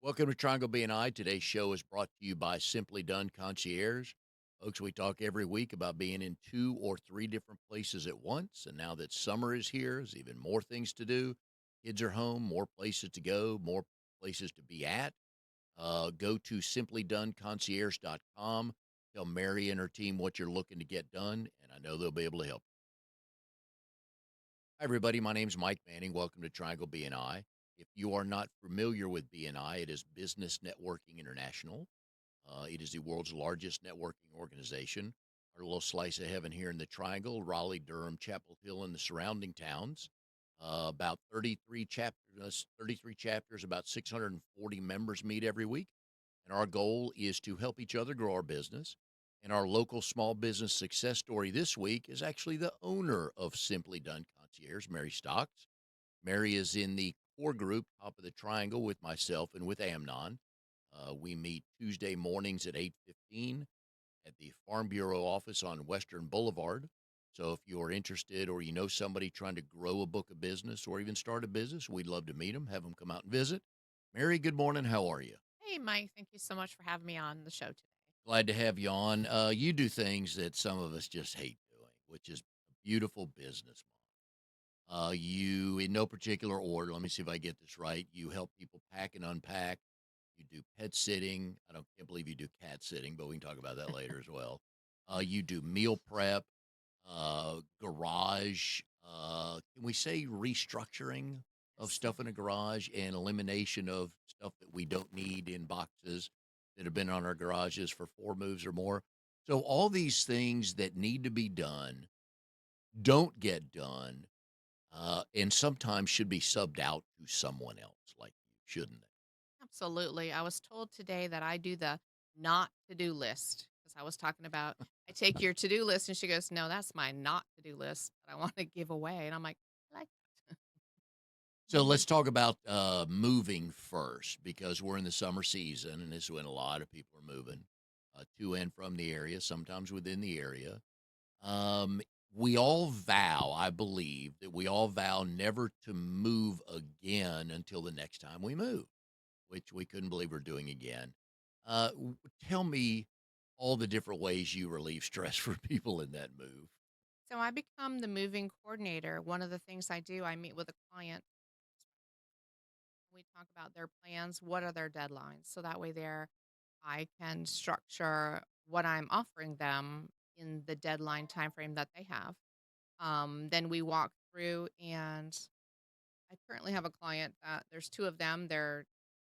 Welcome to Triangle BNI. Today's show is brought to you by Simply Done Concierge. Folks, we talk every week about being in two or three different places at once. And now that summer is here, there's even more things to do. Kids are home, more places to go, more places to be at. Go to simplydoneconcierge.com. Tell Mary and her team what you're looking to get done, and I know they'll be able to help. Hi, everybody. My name's Mike Manning. Welcome to Triangle BNI. If you are not familiar with BNI, it is Business Networking International. It is the world's largest networking organization. Our little slice of heaven here in the Triangle, Raleigh, Durham, Chapel Hill, and the surrounding towns. About 33 chapters, about 640 members meet every week. And our goal is to help each other grow our business. And our local small business success story this week is actually the owner of Simply Done Concierge, Mary Stocks. Mary is in the core group, top of the triangle, with myself and with Amnon. We meet Tuesday mornings at 8:15 at the Farm Bureau office on Western Boulevard. So if you're interested or you know somebody trying to grow a book of business or even start a business, we'd love to meet them, have them come out and visit. Mary, good morning. How are you? Hey, Mike, thank you so much for having me on the show today. Glad to have you on. You do things that some of us just hate doing, which is a beautiful business model. You, in no particular order, let me see if I get this right. You help people pack and unpack. You do pet sitting. Can't believe you do cat sitting, but we can talk about that later as well. You do meal prep, garage. Can we say restructuring of Yes. stuff in a garage and elimination of stuff that we don't need in boxes that have been on our garages for four moves or more? So all these things that need to be done don't get done, and sometimes should be subbed out to someone else, like you, shouldn't they? Absolutely. I was told today that I do the not to do list because I was talking about I take your to do list and she goes, no, that's my not to do list that I want to give away. And I'm like, I like So let's talk about moving first because we're in the summer season, and this is when a lot of people are moving to and from the area, sometimes within the area. Um, we all vow, I believe, that we all vow never to move again until the next time we move, which we couldn't believe we're doing again. Tell me all the different ways you relieve stress for people in that move. so I become the moving coordinator. One of the things I do, I meet with a client. We talk about their plans. What are their deadlines? So that way there I can structure what I'm offering them in the deadline time frame that they have. Then we walk through, and I currently have a client that there's two of them. They're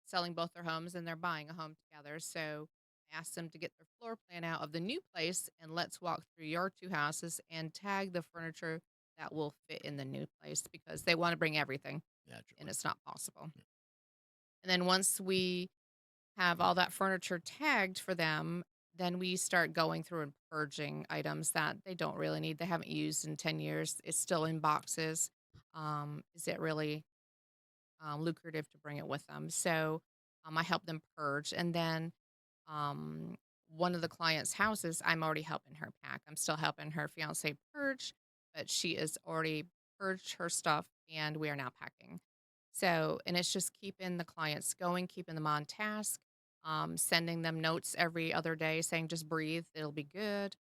selling both their homes and they're buying a home together. So I asked them to get their floor plan out of the new place and let's walk through your two houses and tag the furniture that will fit in the new place because they want to bring everything and Naturally. it's not possible. And then once we have all that furniture tagged for them, then we start going through and purging items that they don't really need. They haven't used in 10 years. It's still in boxes. Is it really lucrative to bring it with them? So I help them purge. And then um, one of the client's houses, I'm already helping her pack. I'm still helping her fiance purge, but she is already purged her stuff and we are now packing. So, and it's just keeping the clients going, keeping them on task, sending them notes every other day saying, just breathe, it'll be good.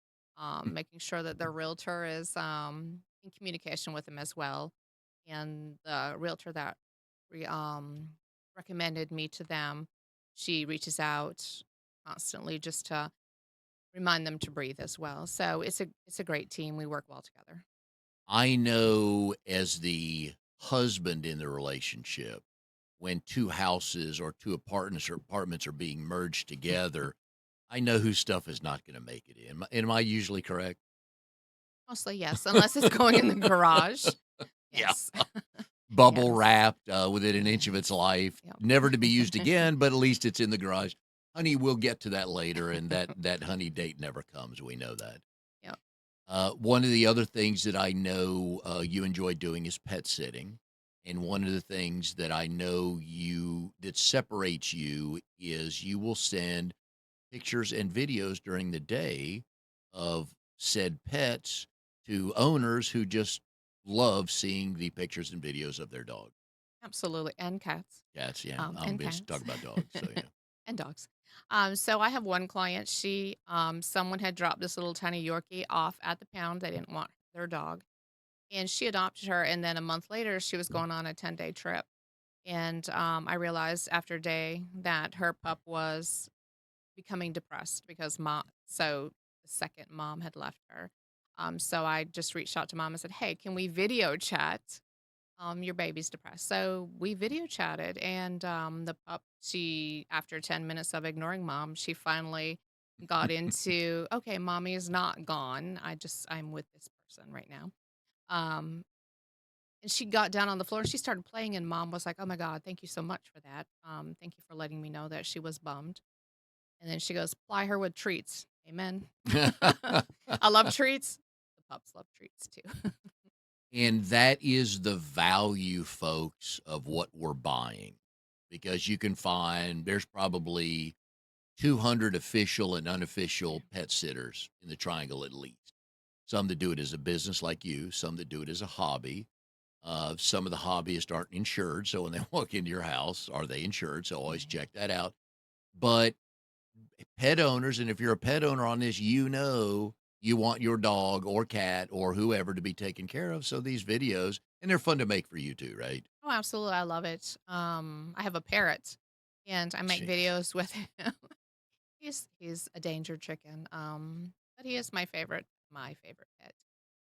Making sure that their realtor is in communication with them as well. And the realtor that re- um, recommended me to them, she reaches out constantly just to remind them to breathe as well. So it's a great team. We work well together. I know as the husband in the relationship, when two houses or two apartments are being merged together, I know whose stuff is not going to make it in. Am I usually correct? Mostly yes, unless it's going in the garage. Yeah. Yes. Bubble Yes. wrapped within an inch of its life, Yep. never to be used again, but at least it's in the garage. Honey, we'll get to that later, and that honey date never comes. We know that. Yep. One of the other things that I know you enjoy doing is pet sitting. And one of the things that I know that separates you is you will send pictures and videos during the day of said pets to owners who just love seeing the pictures and videos of their dog. Absolutely, and cats, Cats, yeah. I'm and just cats, talking about dogs, so yeah. and dogs. So I have one client, someone had dropped this little tiny Yorkie off at the pound, they didn't want their dog, and she adopted her, and then a month later, she was going on a 10-day trip, and, I realized after a day that her pup was becoming depressed because the second mom had left her. So I just reached out to mom and said, "Hey, can we video chat? Your baby's depressed." So we video chatted, and the pup, she after 10 minutes of ignoring mom, she finally got into, okay, mommy is not gone. I'm with this person right now. Um, and she got down on the floor. She started playing, and mom was like, "Oh my God, thank you so much for that. Thank you for letting me know that she was bummed." And then she goes, "Ply her with treats." Amen. I love treats. The pups love treats too. And that is the value, folks, of what we're buying, because you can find there's probably 200 official and Yeah. unofficial pet sitters in the triangle at least. Some that do it as a business like you, some that do it as a hobby. Some of the hobbyists aren't insured. So when they walk into your house, are they insured? So always Right. check that out. But pet owners, and if you're a pet owner on this, you know you want your dog or cat or whoever to be taken care of. So these videos, and they're fun to make for you too, right? Oh, absolutely. I love it. I have a parrot and I make Jeez. videos with him. He's a danger chicken. But he is my favorite pet.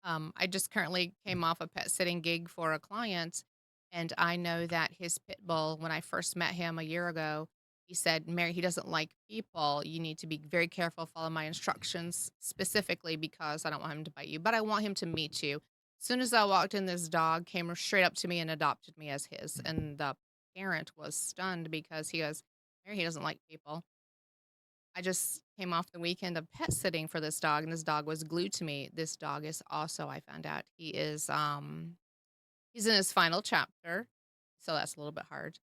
I just currently came off a pet sitting gig for a client, and I know that his pit bull, when I first met him a year ago, he said, "Mary, he doesn't like people. You need to be very careful, follow my instructions specifically because I don't want him to bite you, but I want him to meet you." As soon as I walked in, this dog came straight up to me and adopted me as his. And the parent was stunned because he goes, "Mary, he doesn't like people." I just came off the weekend of pet sitting for this dog, and this dog was glued to me. This dog is also, I found out, he's in his final chapter, so that's a little bit hard.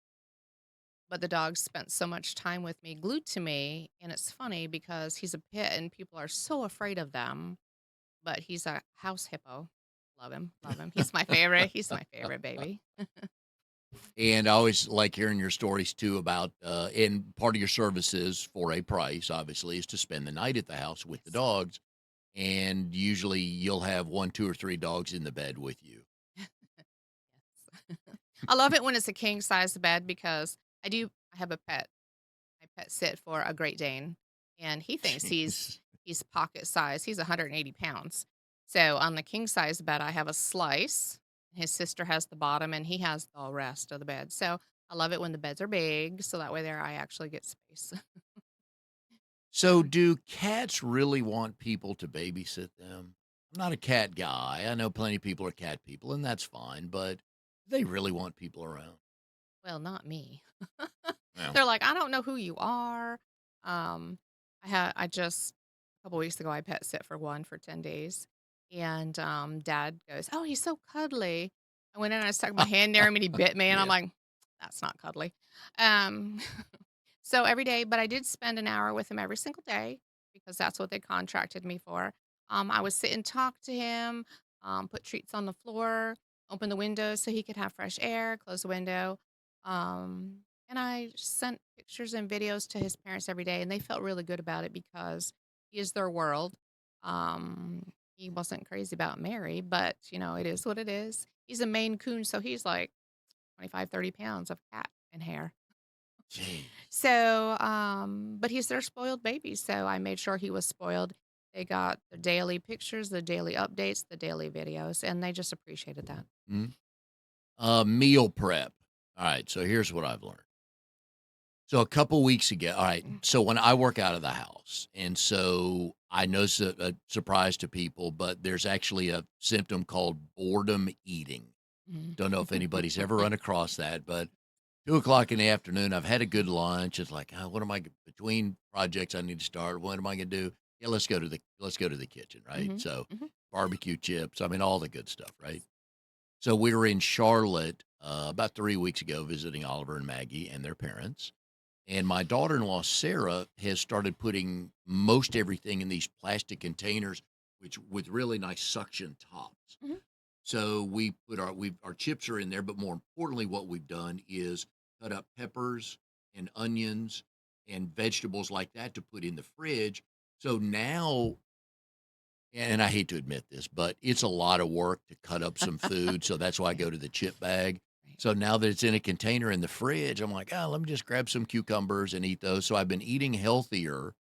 But the dog spent so much time with me, glued to me, and it's funny because he's a pit and people are so afraid of them, but he's a house hippo. Love him, love him. He's my favorite. He's my favorite baby. And I always like hearing your stories too about, and part of your services for a price, obviously, is to spend the night at the house with the Yes. dogs. And usually you'll have one, two, or three dogs in the bed with you. Yes. I love it when it's a king size bed because I have a pet. I pet sit for a Great Dane, and he thinks Jeez. he's pocket size. He's 180 pounds. So on the king size bed, I have a slice. His sister has the bottom, and he has the rest of the bed. So I love it when the beds are big, so that way there I actually get space. So, do cats really want people to babysit them? I'm not a cat guy. I know plenty of people are cat people, and that's fine, but they really want people around. Well, not me. Well, They're like, "I don't know who you are." Um, I just a couple weeks ago, I pet sit for one for 10 days, and, dad goes, "Oh, he's so cuddly." I went in and I stuck my hand near him and he bit me, and I'm yeah. like, "That's not cuddly." Um, so every day, but I did spend an hour with him every single day because that's what they contracted me for. I would sit and talk to him, put treats on the floor, open the window so he could have fresh air, close the window. And I sent pictures and videos to his parents every day, and they felt really good about it because he is their world. He wasn't crazy about Mary, but it is what it is. He's a Maine Coon, so he's like 25, 30 pounds of cat and hair. Jeez. So, but he's their spoiled baby, so I made sure he was spoiled. They got the daily pictures, the daily updates, the daily videos, and they just appreciated that. Mhm. Meal prep. All right. So, here's what I've learned. So, a couple weeks ago, all right. Mm, So, when I work out of the house, and so I know it's a surprise to people, but there's actually a symptom called boredom eating. mhm. Don't know if anybody's ever run across that, but 2 o'clock in the afternoon, I've had a good lunch. It's like, what am I between projects I need to start? What am I going to do? Yeah, let's go to the kitchen, right? Mhm, So mhm. barbecue chips. I mean, all the good stuff, right? So we were in Charlotte about 3 weeks ago visiting Oliver and Maggie and their parents. And my daughter-in-law Sarah has started putting most everything in these plastic containers, which with really nice suction tops. Mhm. So we put our chips are in there, but more importantly, what we've done is cut up peppers and onions and vegetables like that to put in the fridge. So now, and I hate to admit this, but it's a lot of work to cut up some food. So that's why I Right, go to the chip bag. right. So now that it's in a container in the fridge, I'm like, oh, let me just grab some cucumbers and eat those. So I've been eating healthier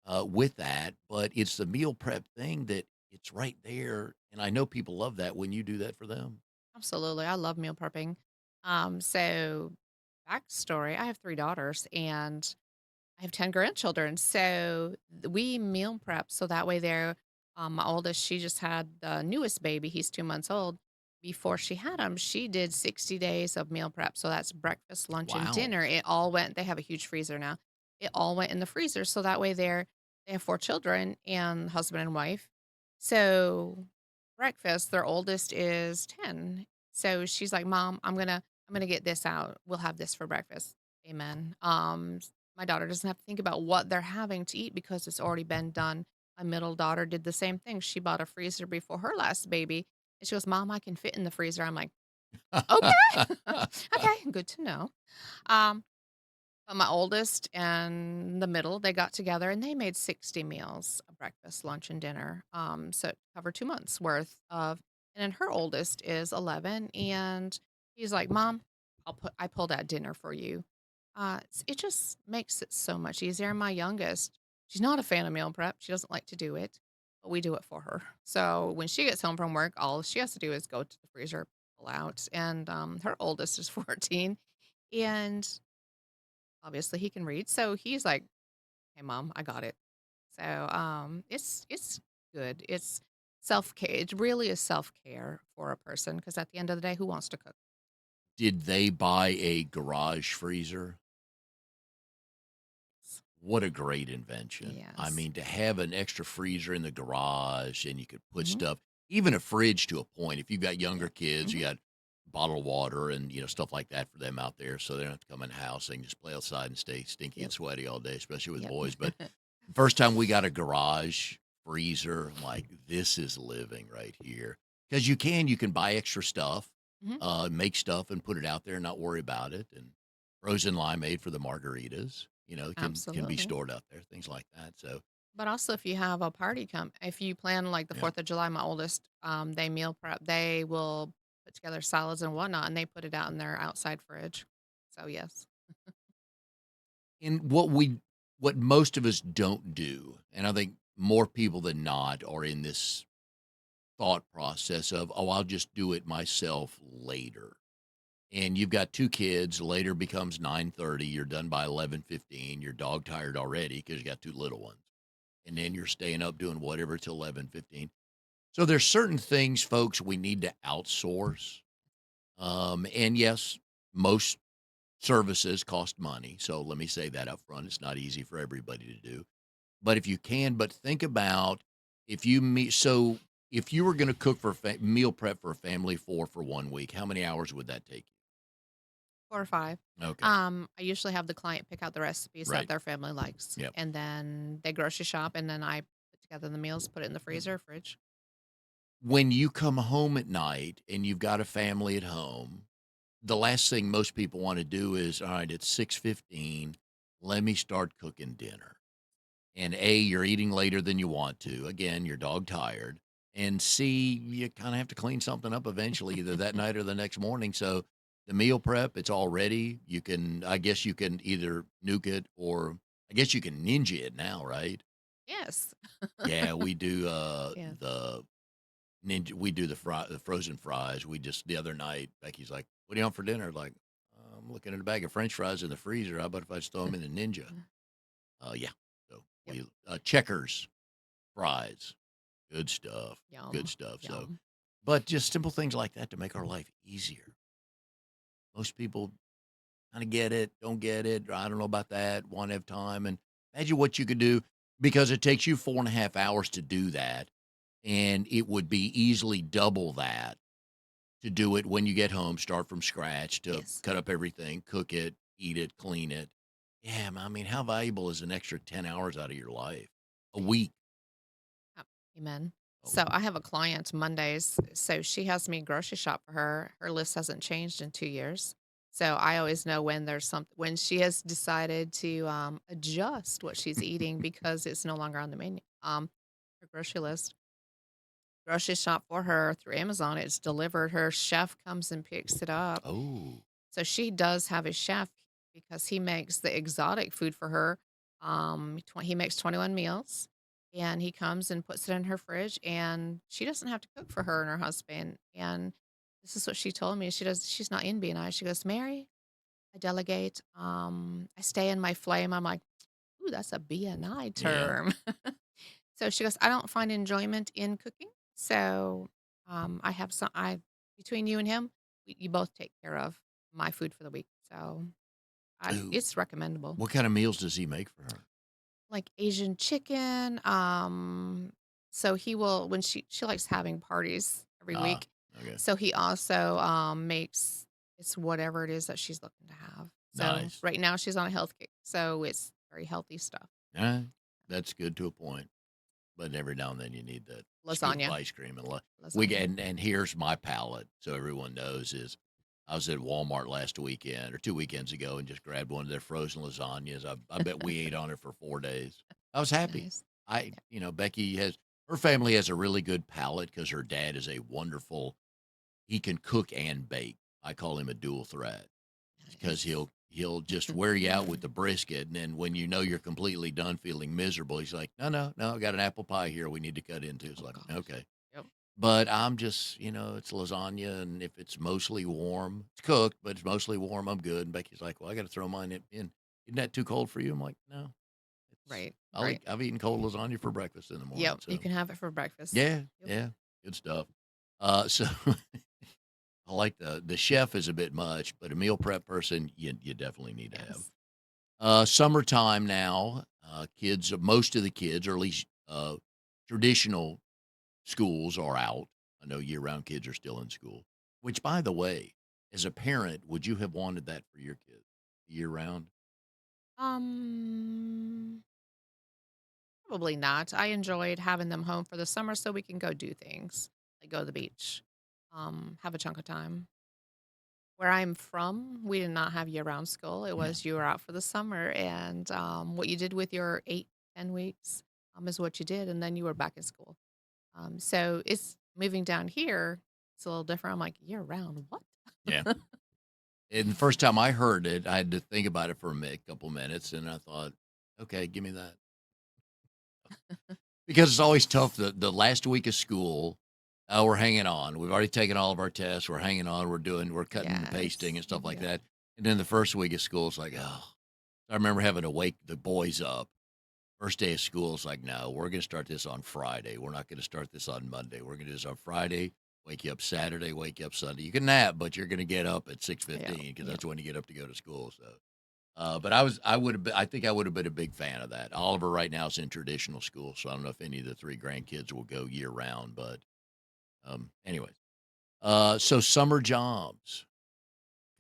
with that, but it's the meal prep thing that it's right there. And I know people love that when you do that for them. Absolutely. I love meal prepping. So backstory, I have 3 daughters and I have 10 grandchildren. So we meal prep so that way they're my oldest, she just had the newest baby. He's 2 months old. Before she had him, she did 60 days of meal prep. So that's breakfast, lunch, and Wow. dinner. It all went, they have a huge freezer now. It all went in the freezer. So that way they have 4 children and husband and wife. So breakfast, their oldest is 10. So she's like, Mom, I'm gonna get this out. We'll have this for breakfast. Amen. My daughter doesn't have to think about what they're having to eat because it's already been done. My middle daughter did the same thing. She bought a freezer before her last baby, and she goes, "Mom, I can fit in the freezer." I'm like, "Okay, okay, good to know." Um, but my oldest and the middle, they got together and they made 60 meals, breakfast, lunch, and dinner. So it covered 2 months worth of. And then her oldest is 11, and he's like, "Mom, I pulled that dinner for you." It just makes it so much easier. And my youngest, she's not a fan of meal prep. She doesn't like to do it, but we do it for her. So when she gets home from work, all she has to do is go to the freezer, pull out. And her oldest is 14, and obviously he can read. So he's like, "Hey, mom, I got it." So it's good. It's self care. It really is self care for a person because at the end of the day, who wants to cook? Did they buy a garage freezer? What a great invention. I Yes. mean, to have an extra freezer in the garage and you could put Hmm. stuff, even a fridge to a point. If you've got Yeah. younger kids, you Hmm. got bottled water and, stuff like that for them out there. So they don't have to come in the house. They can just play outside and stay stinky and Yep. sweaty all day, especially with Yep. boys. But first time we got a garage freezer, I'm like, this is living right here. Because you can buy extra stuff, Hmm. make stuff and put it out there and not worry about it. And frozen limeade for the margaritas, can be Absolutely. stored out there, things like that. So But also, if you have a party come, if you plan like the yeah. 4th of July, my oldest, they meal prep. They will put together salads and whatnot, and they put it out in their outside fridge. So yes. And what most of us don't do, and I think more people than not are in this thought process of, oh, I'll just do it myself later. And you've got 2 kids, later becomes 9:30, you're done by 11:15, you're dog tired already because you got 2 little ones, and then you're staying up doing whatever till 11:15. So there's certain things, folks, we need to outsource, and yes, most services cost money, so let me say that up front, it's not easy for everybody to do, but if you can but think about if you meet so if you were gonna cook for meal prep for a family 4 for 1 week, how many hours would that take 4 or 5. you? Okay, I usually have the client pick out the recipes that right, their family likes, yep. and then they grocery shop, and then I put together the meals, put it in the freezer, fridge. When you come home at night and you've got a family at home, the last thing most people wanna do is, "All right, it's 6:15, let me start cooking dinner." And A, you're eating later than you want to. Again, you're dog tired. And C, you kind of have to clean something up eventually, either that night or the next morning. So the meal prep, it's all ready. I guess you can either nuke it or I guess you can ninja it now, right? Yes. Yeah, we do Yes. we do the frozen fries. We just the other night, Becky's like, "What do you want for dinner?" Like, I'm looking at a bag of French fries in the freezer. How about if I just throw them in the Ninja? Yeah. So Yep. we checkers fries. Good stuff. Good Yum. stuff. So, Yum. but just simple things like that to make our life easier. Most people kind of get it, don't get it. I don't know about that. Want to have time. And imagine what you could do because it takes you 4.5 hours to do that. And it would be easily double that to do it when you get home, start from scratch to Yes. cut up everything, cook it, eat it, clean it. Yeah, I mean, how valuable is an extra 10 hours out of your life a Right. week? Yep. Amen. Oh, So I have a client Mondays, so she has me grocery shop for her. Her list hasn't changed in 2 years. So I always know when there's something when she has decided to, adjust what she's eating because it's no longer on the menu, her grocery list. Grocery shop for her through Amazon, it's delivered, her chef comes and picks it up. oh, So she does have a chef because he makes the exotic food for her. He makes 21 meals and he comes and puts it in her fridge and she doesn't have to cook for her and her husband. And this is what she told me. She's not in BNI. She goes, Mary, I delegate. I stay in my flame. I'm like, ooh, that's a BNI yeah. term. So she goes, I don't find enjoyment in cooking. So I have some I between you and him, you both take care of my food for the week. So Ooh, it's recommendable. what kind of meals does he make for her? Like Asian chicken. So he will when she likes having parties every Ah, week. okay. So he also makes it's whatever it is that she's looking to have. So Nice. right now she's on a health kick. So it's very healthy stuff. Alright, that's good to a point, but every now and then you need that scoop of Lasagna. ice cream and we Lasagna. get and here's my palate, so everyone knows is I was at Walmart last weekend or 2 weekends ago and just grabbed one of their frozen lasagnas. I bet we ate on it for 4 days. I was happy. Nice. I Yeah. Becky has her family has a really good palate because her dad is a wonderful he can cook and bake. I call him a dual threat. Because Nice. he'll just wear you out with the brisket, and then when you know you're completely done feeling miserable, he's like, "No, no, no, I got an apple pie here we need to cut into." It's Oh like, gosh. "Okay." Yep. But I'm just, it's lasagna, and if it's mostly warm, it's cooked, but it's mostly warm, I'm good. And Becky's like, "Well, I gotta throw mine in. Isn't that too cold for you?" I'm like, "No, it's Right. Right. I've eaten cold lasagna for breakfast in the morning." Yep. You So can have it for breakfast. yeah, Yep. yeah, good stuff. So I like the chef is a bit much, but a meal prep person, you definitely need to have. Yes. Summertime now, kids, most of the kids, or at least traditional schools, are out. I know year-round kids are still in school. Which, by the way, as a parent, would you have wanted that for your kids year-round? Um, Probably not. I enjoyed having them home for the summer so we can go do things, like go to the beach, have a chunk of time. Where I'm from, we did not have year-round school. It Yeah. was you were out for the summer, and what you did with your 8, 10 weeks is what you did, and then you were back in school. So it's moving down here. It's a little different. I'm like year-round. What? Yeah. And the first time I heard it, I had to think about it for couple minutes, and I thought, okay, give me that. Because it's always tough the last week of school, we're hanging on. We've already taken all of our tests, we're hanging on, we're cutting and pasting Yes. and stuff like Yep. that, and then the first week of school, it's like, oh, I remember having to wake the boys up. First day of school, it's like, "No, we're gonna start this on Friday. We're not gonna start this on Monday. We're gonna do this on Friday, wake you up Saturday, wake you up Sunday. You can nap, but you're gonna get up at Yep. 6:15 because Yep. that's when you get up to go to school." So but I think I would have been a big fan of that. Oliver right now is in traditional school, so I don't know if any of the 3 grandkids will go year round, but, anyways. So summer jobs,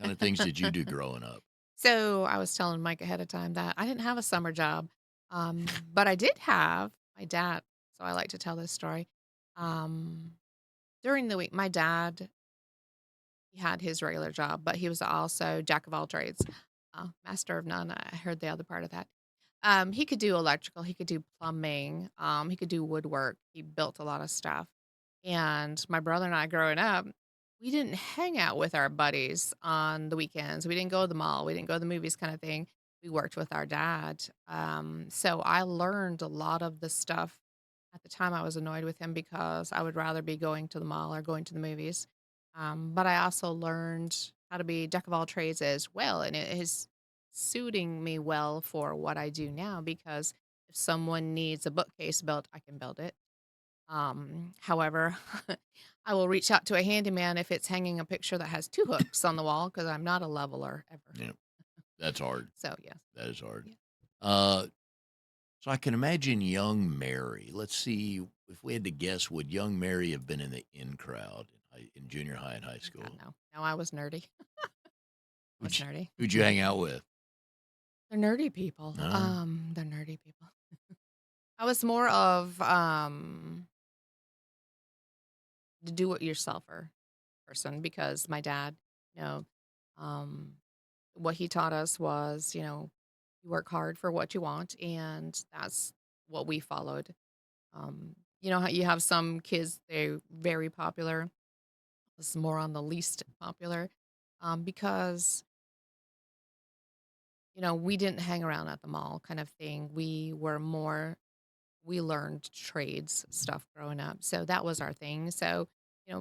kinda things did you do growing up? So I was telling Mike ahead of time that I didn't have a summer job, but I did have my dad. So I like to tell this story. Um, During the week, my dad he had his regular job, but he was also jack of all trades, master of none. I heard the other part of that. He could do electrical, he could do plumbing, he could do woodwork. He built a lot of stuff. And my brother and I growing up, we didn't hang out with our buddies on the weekends. We didn't go to the mall. We didn't go to the movies kind of thing. We worked with our dad. So I learned a lot of the stuff. At the time, I was annoyed with him because I would rather be going to the mall or going to the movies. But I also learned how to be jack of all trades as well. And it is suiting me well for what I do now because if someone needs a bookcase built, I can build it. However, I will reach out to a handyman if it's hanging a picture that has 2 hooks on the wall because I'm not a leveler ever. Yeah, that's hard. So, yes. That is hard. Yeah. Uh, so I can imagine young Mary. Let's see if we had to guess, would young Mary have been in the in crowd in junior high and high Oh god, school? no. No, I was nerdy. I was Who'd you nerdy. who'd you hang out with? They're nerdy people. Alright. They're nerdy people. I was more of, the do-it-yourselfer person because my dad, you know, um, what he taught us was, you work hard for what you want, and that's what we followed. You know how you have some kids, they're very popular. This is more on the least popular because, we didn't hang around at the mall kind of thing. We learned trades stuff growing up. So that was our thing. So,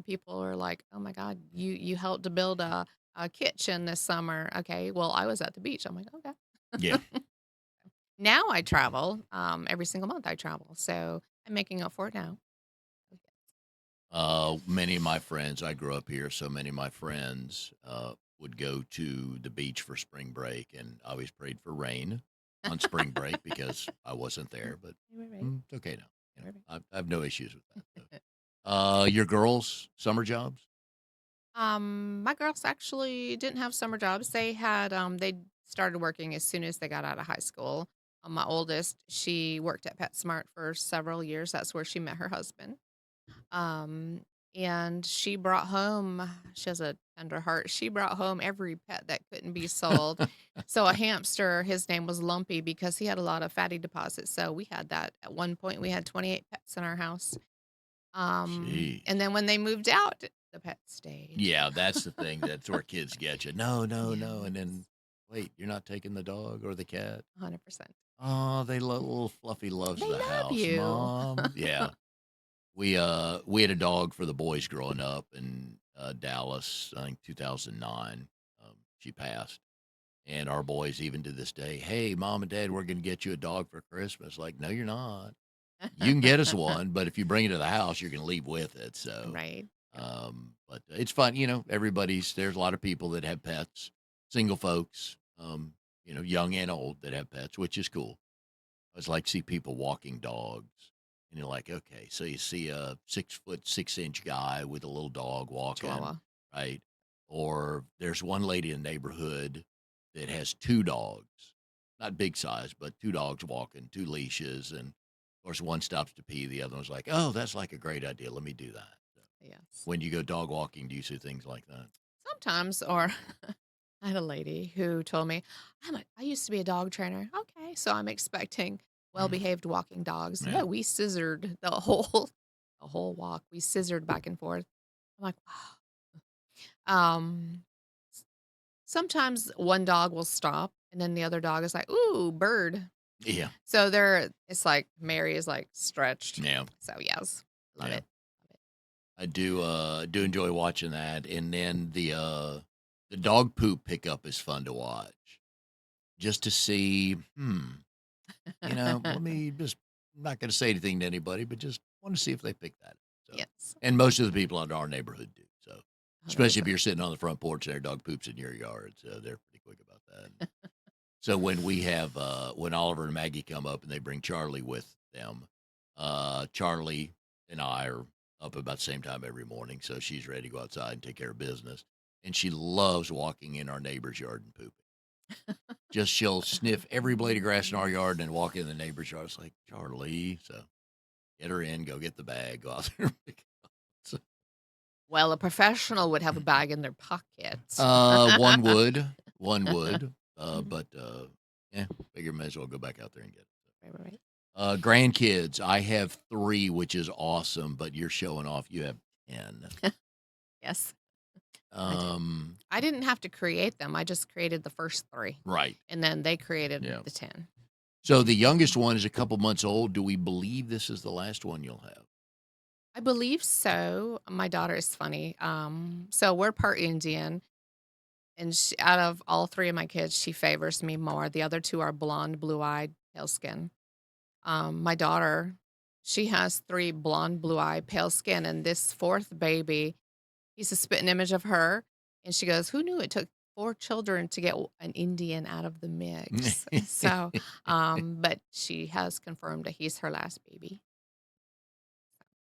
people are like, "Oh my god, you helped to build a kitchen this summer." Okay, well, I was at the beach. I'm like, "Okay." Yeah. Now I travel, every single month I travel. So, I'm making up for it now. Many of my friends, I grew up here, so many of my friends would go to the beach for spring break, and I always prayed for rain on spring break because I wasn't there. But Right, right, it's okay now. right, right. I have no issues with that. So. Your girls' summer jobs? My girls actually didn't have summer jobs. They started working as soon as they got out of high school. My oldest, she worked at PetSmart for several years. That's where she met her husband. Um, and she brought home, she has a tender heart. She brought home every pet that couldn't be sold. So a hamster, his name was Lumpy because he had a lot of fatty deposits. So we had that at one point. We had 28 pets in our house. And Jeez. then when they moved out, the pets stayed. Yeah, that's the thing. That's where kids get you. No, no, no. And then, Yes, wait, you're not taking the dog or the cat? 100%. Oh, little Fluffy loves They the love house, you. Mom. Yeah. We had a dog for the boys growing up in Dallas, I think 2009. She passed. And our boys, even to this day, hey, Mom and Dad, we're going to get you a dog for Christmas. Like, no, you're not. You can get us one, but if you bring it to the house, you're going to leave with it. So, Right. Yep. but it's fun. There's a lot of people that have pets, single folks, young and old that have pets, which is cool. I was like see people walking dogs, and you're like, okay, so you see a 6'6" guy with a little dog walking, Chihuahua. right? Or there's one lady in the neighborhood that has two dogs, not big size, but two dogs walking, two leashes, and of course one stops to pee, the other one's like, oh, that's like a great idea. Let me do that. So, Yes. when you go dog walking, do you see things like that? Sometimes, or I had a lady who told me, I used to be a dog trainer. Okay. So I'm expecting well-behaved walking dogs. Yeah. No, we scissored the whole walk. We scissored back and forth. I'm like, wow. S- Sometimes one dog will stop and then the other dog is like, ooh, bird. Yeah. So it's like Mary is like stretched. Yeah. So yes, love Yeah. it. Love I do enjoy watching that, and then the dog poop pickup is fun to watch, just to see, let it. me just I'm not gonna say anything to anybody, but just wanna see if they pick that up, so Yes, and most of the people in our neighborhood do, so especially if 100%. you're sitting on the front porch and their dog poops in your yard, so they're pretty quick about that. So when Oliver and Maggie come up and they bring Charlie with them, Charlie and I are up about the same time every morning, so she's ready to go outside and take care of business. And she loves walking in our neighbor's yard and pooping. Just she'll sniff every blade of grass in our yard and then walk in the neighbor's yard. It's like, Charlie, so get her in, go get the bag, go out there. And pick it up. So, Well, a professional would have a bag in their pocket. one would, one would, Mhm. but yeah, figure may as well go back out there and get it. Right, right, right. Grandkids, I have 3, which is awesome, but you're showing off, you have 10. Yes, I do. Um, I didn't have to create them, I just created the first 3, right, and then they created yeah. the 10. So the youngest one is a couple months old. Do we believe this is the last one you'll have? I believe so. My daughter is funny. So we're part Indian, and out of all 3 of my kids, she favors me more. The other 2 are blonde, blue-eyed, pale skin. My daughter, she has 3 blonde, blue-eyed, pale skin, and this 4th baby, he's a spitting image of her, and she goes, "Who knew it took 4 children to get an Indian out of the mix?" So, but she has confirmed that he's her last baby.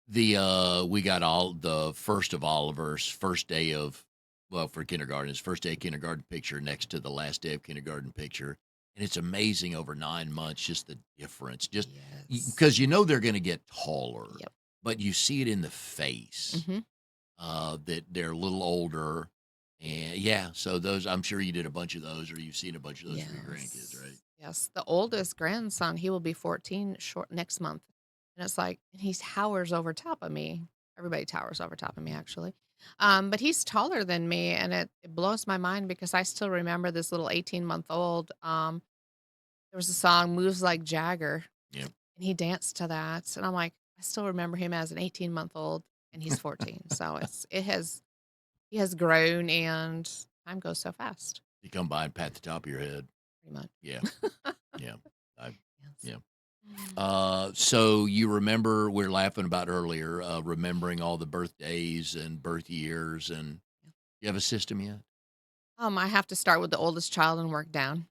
We got all the first of Oliver's first day of well, for kindergarten, his first day of kindergarten picture next to the last day of kindergarten picture. And it's amazing over 9 months, just the difference. Just Yes. because they're going to get taller, Yep. but you see it in the face. Mhm. that they're a little older. And yeah, so those, I'm sure you did a bunch of those, or you've seen a bunch of those for your grandkids, right? Yes. Yes. The oldest grandson, he will be 14 short next month. And it's like, and he towers over top of me. Everybody towers over top of me, actually. But he's taller than me, and it blows my mind because I still remember this little 18-month-old. There was a song, Moves Like Jagger, Yep. and he danced to that. And I'm like, I still remember him as an 18-month-old, and he's 14. So he has grown, and time goes so fast, You come by and pat the top of your head. pretty much. Yeah. Yeah. I, Yes. yeah. Mm. So you remember we're laughing about earlier, remembering all the birthdays and birth years, and you have a system yet? I have to start with the oldest child and work down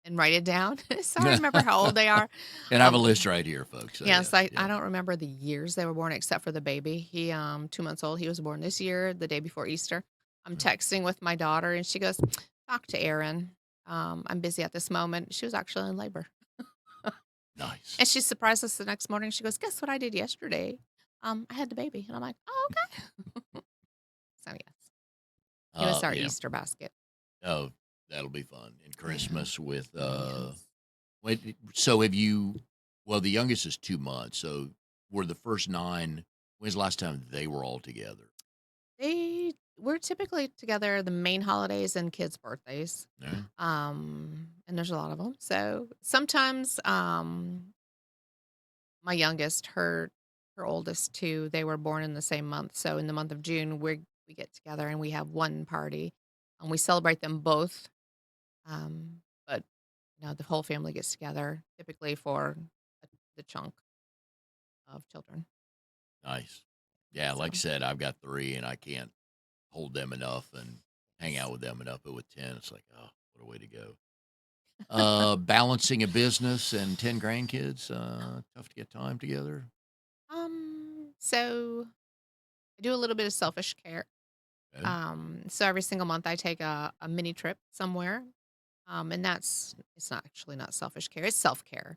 and write it down, so I remember how old they are. And I have a Um, list right here, folks. So yes, yes, I yeah. don't remember the years they were born except for the baby. He, 2 months old, he was born this year, the day before Easter. I'm Mm, texting with my daughter, and she goes, "Talk to Aaron. I'm busy at this moment." She was actually in labor. nice. And she surprised us the next morning. She goes, "Guess what I did yesterday? I had the baby." And I'm like, "Oh, okay." So, yes, he was our Yeah. Easter basket. Oh, that'll be fun. And Yeah. Christmas with Yes. so have you, well, the youngest is 2 months. So were the first nine, when's the last time they were all together? We're typically together the main holidays and kids' birthdays. No? And there's a lot of them. So sometimes, my youngest, her oldest two, they were born in the same month. So in the month of June, we get together and we have one party, and we celebrate them both. But the whole family gets together typically for the chunk of children. Nice. Yeah, like I So said, I've got three and I can't hold them enough and hang yes. out with them enough. But with 10, it's like, oh, what a way to go. Balancing a business and 10 grandkids, tough to get time together. So I do a little bit of selfish care. Okay. So every single month I take a mini trip somewhere. And it's not actually not selfish care, it's self-care.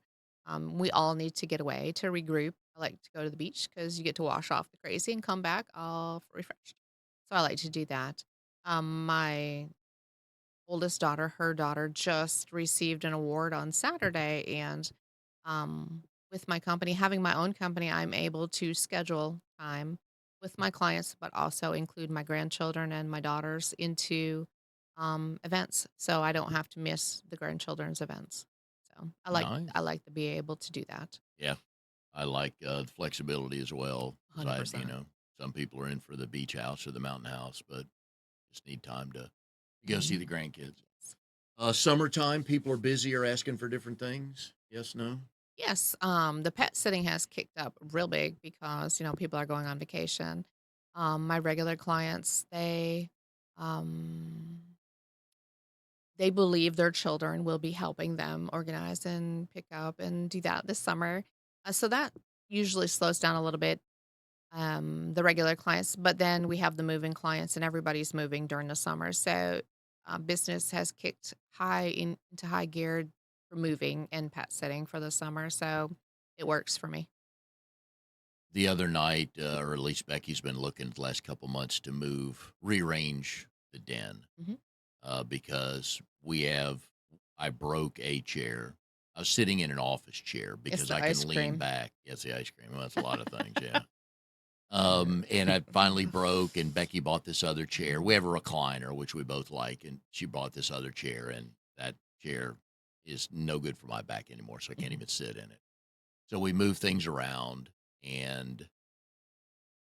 We all need to get away to regroup. I like to go to the beach because you get to wash off the crazy and come back all refreshed. So I like to do that. My oldest daughter, her daughter just received an award on Saturday, and with my company, having my own company, I'm able to schedule time with my clients, but also include my grandchildren and my daughters into events, so I don't have to miss the grandchildren's events. So I Nice. like to be able to do that. Yeah. I like the flexibility as well because I, 100%. some people are in for the beach house or the mountain house, but just need time to go see the Mhm. grandkids. Summertime, people are busy or asking for different things. Yes, no. Yes, the pet sitting has kicked up real big because people are going on vacation. My regular clients, um, they believe their children will be helping them organize and pick up and do that this summer. So that usually slows down a little bit, the regular clients, but then we have the moving clients and everybody's moving during the summer. So business has kicked into high gear for moving and pet sitting for the summer. So it works for me. The other night, or at least Becky's been looking the last couple months to rearrange the den Hmm. because I broke a chair. I was sitting in an office chair It's because the I ice can lean cream. back. Yes, the ice cream. Well, that's a lot of things. Yeah. Yeah. And I finally broke, and Becky bought this other chair. Mhm. We have a recliner, which we both like, and she bought this other chair, and that chair is no good for my back anymore, so I can't Mhm. even sit in it. So we moved things around, and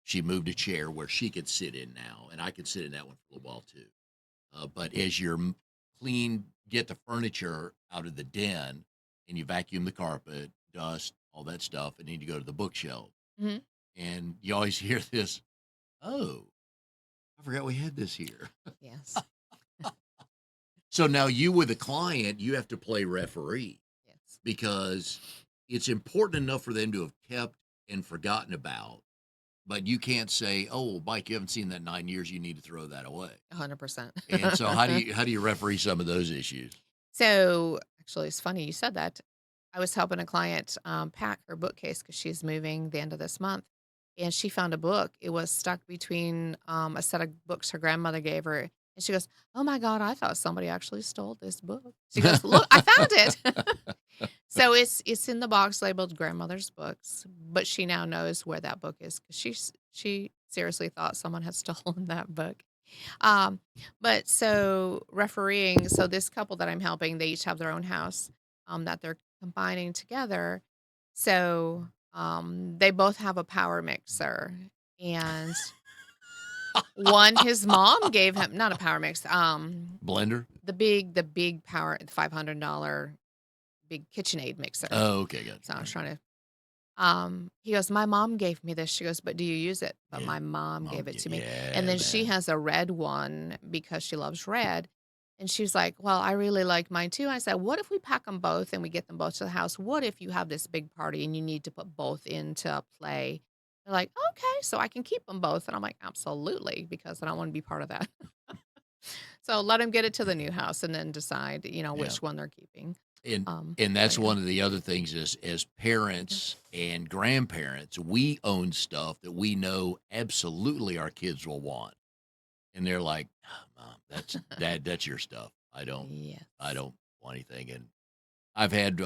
she moved a chair where she could sit in now, and I could sit in that one for a little while too. But as you're get the furniture out of the den, and you vacuum the carpet, dust, all that stuff, and then you go to the bookshelf, Mhm. and you always hear this, "Oh, I forgot we had this here." Yes. So now you with a client, you have to play referee Yes. because it's important enough for them to have kept and forgotten about, but you can't say, "Oh, well, Mike, you haven't seen that in 9 years. You need to throw that away." 100%. And so, how do you referee some of those issues? So, actually, it's funny you said that. I was helping a client, pack her bookcase because she's moving the end of this month. and she found a book. It was stuck between, a set of books her grandmother gave her, and she goes, "Oh my god, I thought somebody actually stole this book." She goes, "Look, I found it." So it's in the box labeled grandmother's books, but she now knows where that book is because she seriously thought someone had stolen that book. Um, but so refereeing, so this couple that I'm helping, they each have their own house, that they're combining together. So, they both have a power mixer, and one his mom gave him not a power mix, Blender? the big power $500 big KitchenAid mixer. Oh, okay, gotcha, So I was right. trying to he goes, "My mom gave me this." She goes, "But do you use it?" "But Yeah. my mom Mom, gave it to me." And yeah, then she man. has a red one because she loves red. And she's like, "Well, I really like mine too." I said, "What if we pack them both and we get them both to the house? What if you have this big party and you need to put both into play?" They're like, "Okay, so I can keep them both." And I'm like, "Absolutely, because I don't want to be part of that." So let them get it to the new house and then decide, Yeah. which one they're keeping. And But that's yeah. one of the other things is as Yeah. parents and grandparents, we own stuff that we know absolutely our kids will want. And they're like, "Ah, Mom, that's your stuff. I Yes. don't want anything." And I've had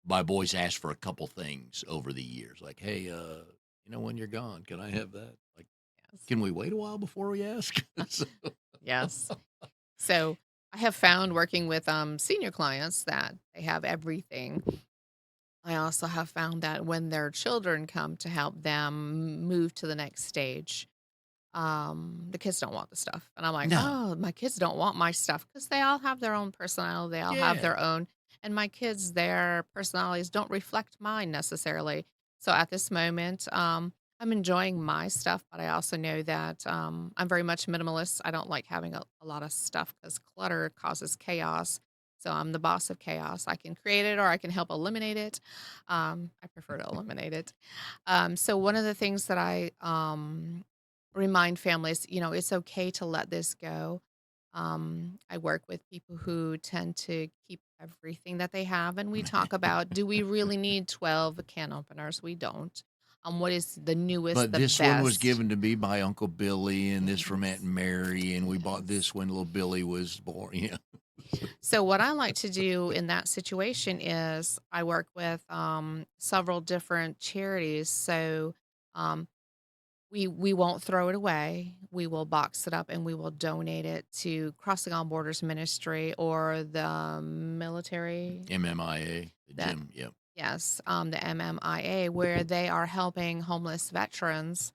my boys ask for a couple things over the years, like, "Hey, when you're gone, can I have that?" Like, Yes. can we wait a while before we ask? So- Yes. So I have found working with senior clients that they have everything. I also have found that when their children come to help them move to the next stage, the kids don't want the stuff. And I'm like, no, oh, my kids don't want my stuff because they all have their own personality. They all have yeah, their own. And my kids, their personalities don't reflect mine necessarily. So at this moment, I'm enjoying my stuff, but I also know that I'm very much minimalist. I don't like having a lot of stuff because clutter causes chaos. So I'm the boss of chaos. I can create it or I can help eliminate it. I prefer to eliminate it. So one of the things that I remind families, it's okay to let this go. I work with people who tend to keep everything that they have, and we talk about, do we really need 12 can openers? We don't. What is the newest, but the this one was best? given to me by Uncle Billy, and this from Aunt Yes. Mary, and we bought Yes. this when little Billy was born. Yeah. So what I like to do in that situation is I work with several different charities. So um, we won't throw it away. We will box it up and we will donate it to Crossing All Borders Ministry or the military MMIA, the that gym. Yep. yes, the MMIA, where they are helping homeless veterans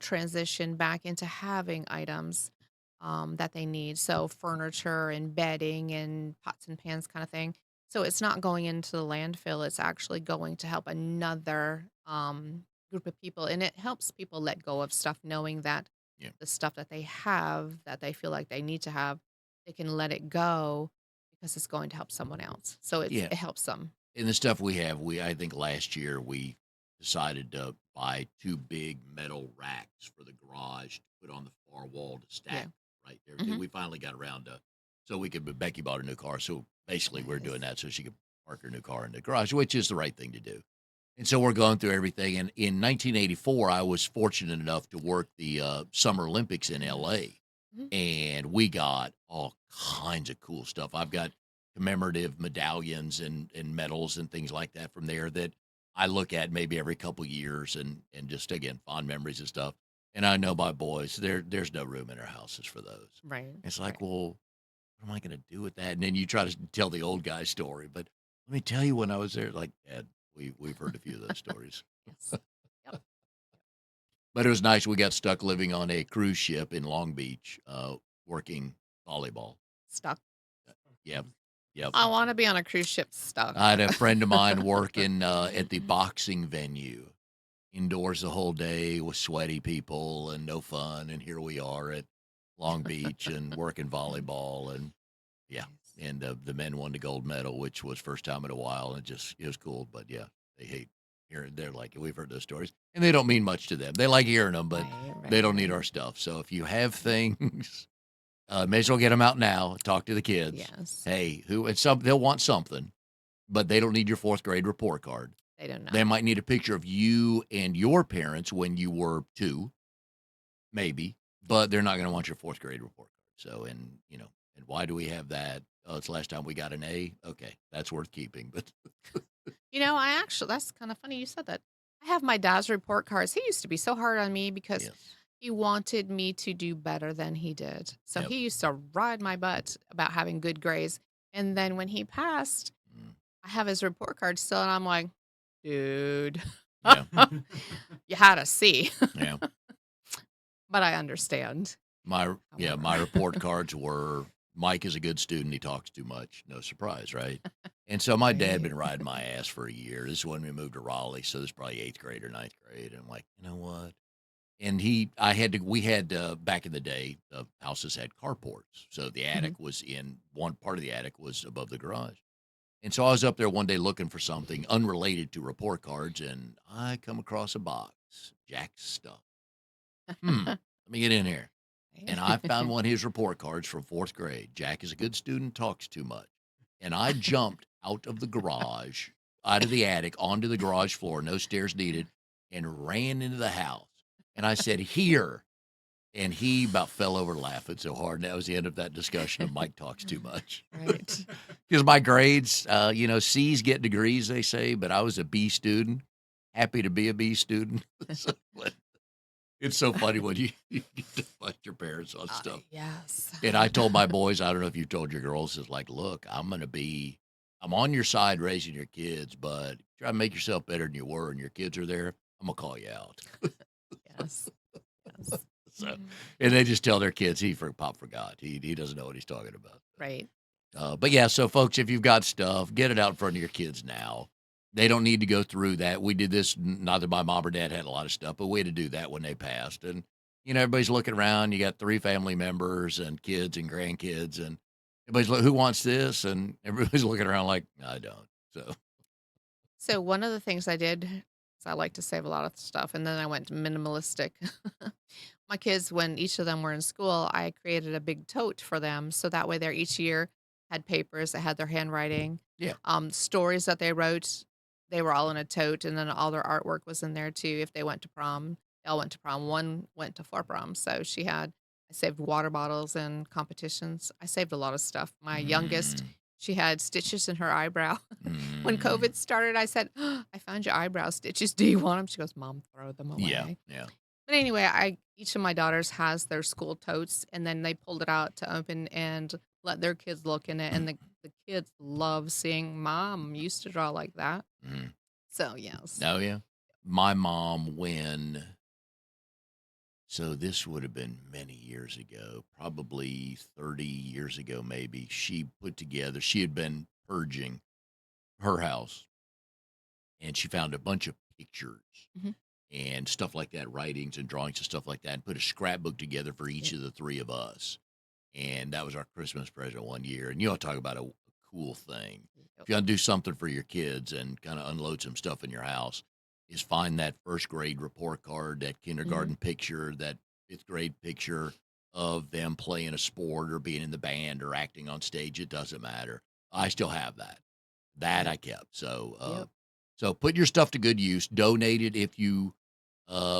transition back into having items that they need. So furniture and bedding and pots and pans kind of thing. So it's not going into the landfill. It's actually going to help another group of people. And it helps people let go of stuff, knowing that Yeah. the stuff that they have that they feel like they need to have, they can let it go because it's going to help someone else. So Yeah. it helps them. And the stuff we have, I think last year we decided to buy two big metal racks for the garage to put on the far wall to Yeah. stack right there. Mhm. We finally got around to, so we could, but Becky bought a new car. So basically we're doing Nice. that so she could park her new car in the garage, which is the right thing to do. And so we're going through everything. And in 1984, I was fortunate enough to work the Summer Olympics in Yes. LA, Mhm. and we got all kinds of cool stuff. I've got commemorative medallions and medals and things like that from there that I look at maybe every couple years and just again fond memories and stuff. And I know my boys, there's no room in our houses for those. Right. It's like, Right. well, what am I going to do with that? And then you try to tell the old guy story, but let me tell you when I was there, like, Dad, we've heard a few of those stories. Yes. Yep. But it was nice. We got stuck living on a cruise ship in Long Beach, working volleyball. Stuck. Yep, yep. I wanna be on a cruise ship stuck. I had a friend of mine working at the boxing venue, indoors the whole day with sweaty people and no fun. And here we are at Long Beach and working volleyball. And yeah, Nice. and the men won the gold medal, which was first time in a while. And it was cool. But yeah, they hate hearing. They're like, we've heard those stories, and they don't mean much to them. They like hearing them, but Right, they right, don't need right. our stuff. So if you have Mm, things, may as well get them out now. Talk to the kids. yes. Hey, who and some they'll want something, but they don't need your fourth grade report card. They do They not. might need a picture of you and your parents when you were 2, maybe, but they're not gonna want your 4th grade report card. So, and why do we have that? "Oh, it's the last time we got an A." Okay, that's worth keeping, but I actually that's kinda funny you said that. I have my dad's report cards. He used to be so hard on me because yes. he wanted me to do better than he did. So Yep. he used to ride my butt about having good grades, and then when he passed, Mm. I have his report card still, and I'm like, "Dude, Yeah. you had a C." Yeah. But I understand. My However. report cards were, "Mike is a good student, he talks too much." No surprise, right? And so my dad Right. been riding my ass for a year. This is when we moved to Raleigh, so this is probably 8th grade or ninth grade, and I'm like, "You know what?" And we had, back in the day, houses had carports, so the Mhm. attic was in one part of the attic was above the garage. And so I was up there one day looking for something unrelated to report cards, and I come across a box, Jack's stuff. Let me get in here. And I found one of his report cards from 4th grade. Jack is a good student, talks too much. And I jumped out of the garage, out of the attic, onto the garage floor, no stairs needed, and ran into the house. And I said, "Here." And he about fell over laughing so hard. And that was the end of that discussion of Mike talks too much. Right. Because my grades, C's get degrees, they say, but I was a B student. Happy to be a B student. So, but it's so funny when you get to fight your parents on stuff. Yes. And I told my boys, I don't know if you told your girls, is like, look, I'm on your side raising your kids, but try to make yourself better than you were, and your kids are there. I'm gonna call you out. Yes. Yes. So, and they just tell their kids Pop forgot. He doesn't know what he's talking about. Right. But yeah, so folks, if you've got stuff, get it out in front of your kids now. They don't need to go through that. We did this, not that my mom or dad had a lot of stuff, but we had to do that when they passed. And, everybody's looking around. You got 3 family members and kids and grandkids, and everybody's like, who wants this? And everybody's looking around like, I don't. So, So one of the things I did is I like to save a lot of stuff, and then I went minimalistic. My kids, when each of them were in school, I created a big tote for them, so that way they each year had papers that had their handwriting, yeah. stories that they wrote. They were all in a tote, and then all their artwork was in there too. If they went to prom, they all went to prom. One went to 4 proms, so she had. I saved water bottles and competitions. I saved a lot of stuff. My youngest, Mm, she had stitches in her eyebrow. When mm, COVID started, I said, "I found your eyebrow stitches. Do you want them?" She goes, "Mom, throw them yeah. away." Yeah. But anyway, I each of my daughters has their school totes, and then they pulled it out to open and let their kids look in it, and the kids love seeing, "Mom used to draw like that." Mm. So, yes. Oh, yeah. My mom, so this would have been many years ago, probably 30 years ago, maybe. She had been purging her house and she found a bunch of pictures Mhm. and stuff like that, writings and drawings and stuff like that, and put a scrapbook together for each Yep. of the 3 of us. And that was our Christmas present one year. And you want to talk about a cool thing. Yep. If you want to do something for your kids and kind of unload some stuff in your house, is find that first grade report card, that Mhm. kindergarten picture, that 5th grade picture of them playing a sport or being in the band or acting on stage. It doesn't matter. I still have that. That I Right. kept. So, Yep. so put your stuff to good use. Donate it if you,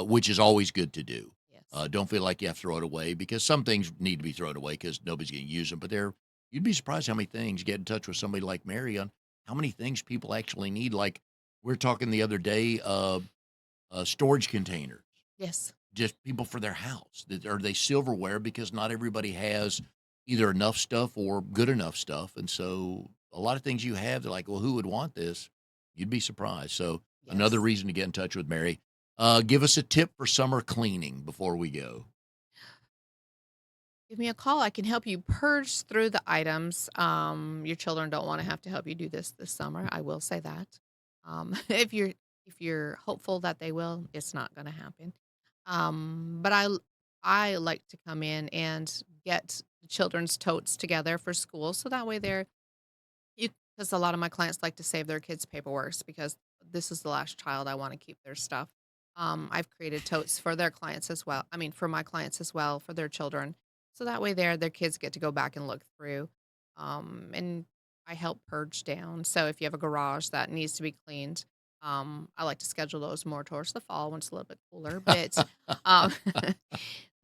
which is always good to do. Yes. Don't feel like you have to throw it away because some things need to be thrown away because nobody's going to use them. But you'd be surprised how many things. Get in touch with somebody like Mary on how many things people actually need. Like we are talking the other day, storage containers, Yes. just people for their house. Are they silverware because not everybody has either enough stuff or good enough stuff, and so a lot of things you have, they're like, well, who would want this? You'd be surprised. So another Yes. reason to get in touch with Mary. Give us a tip for summer cleaning before we go. Give me a call. I can help you purge through the items. Your children don't want to have to help you do this summer. I will say that. If you're hopeful that they will, it's not going to happen. But I like to come in and get the children's totes together for school, so that way they're you because a lot of my clients like to save their kids' paperworks because this is the last child I want to keep their stuff. I've created totes for their clients as well. I mean, for my clients as well, for their children. So that way their kids get to go back and look through. And I help purge down. So if you have a garage that needs to be cleaned, I like to schedule those more towards the fall when it's a little bit cooler, but, um,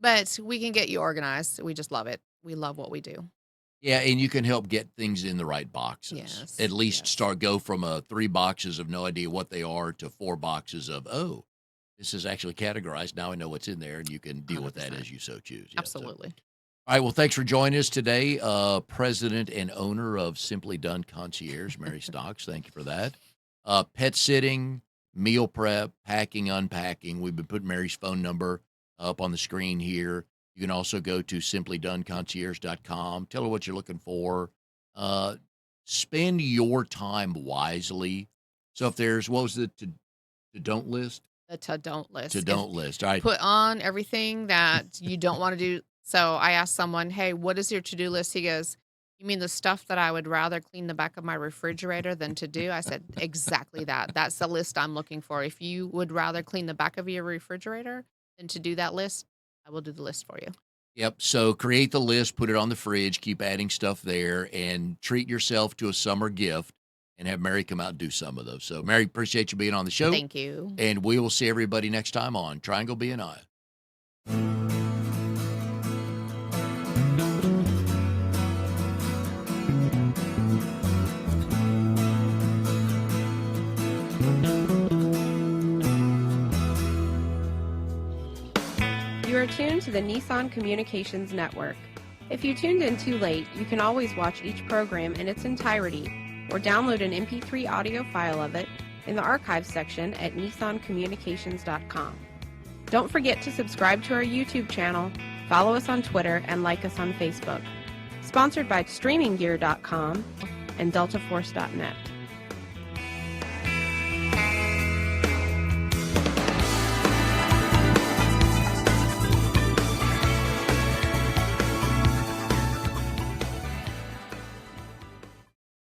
but we can get you organized. We just love it. We love what we do. Yeah, and you can help get things in the right boxes. At Yes, least yes, go from, 3 boxes of no idea what they are to 4 boxes of, "Oh, this is actually categorized. Now I know what's in there," and you can deal with that 100%. as you so choose. Yeah, so Absolutely. all right, well, thanks for joining us today, president and owner of Simply Done Concierge, Mary Stocks. Thank you for that. Pet sitting, meal prep, packing, unpacking. We've been putting Mary's phone number up on the screen here. You can also go to simplydoneconcierge.com. Tell her what you're looking for. Uh, Spend your time wisely. So if there's, what was it, to don't list? The to-don't To list. don't list. All right. Put on everything that you don't wanna do. So I asked someone, "Hey, what is your to-do list?" He goes, "You mean the stuff that I would rather clean the back of my refrigerator than to do?" I said, "Exactly that. That's the list I'm looking for. If you would rather clean the back of your refrigerator than to do that list, I will do the list for you." Yep. So create the list, put it on the fridge, keep adding stuff there, and treat yourself to a summer gift and have Mary come out and do some of those. So, Mary, appreciate you being on the show. Thank you. And we will see everybody next time on Triangle BNI. You are tuned to the Nissan Communications Network. If you tuned in too late, you can always watch each program in its entirety or download an MP3 audio file of it in the archives section at nissancommunications.com. Don't forget to subscribe to our YouTube channel, follow us on Twitter, and like us on Facebook. Sponsored by StreamingGear.com and DeltaForce.net.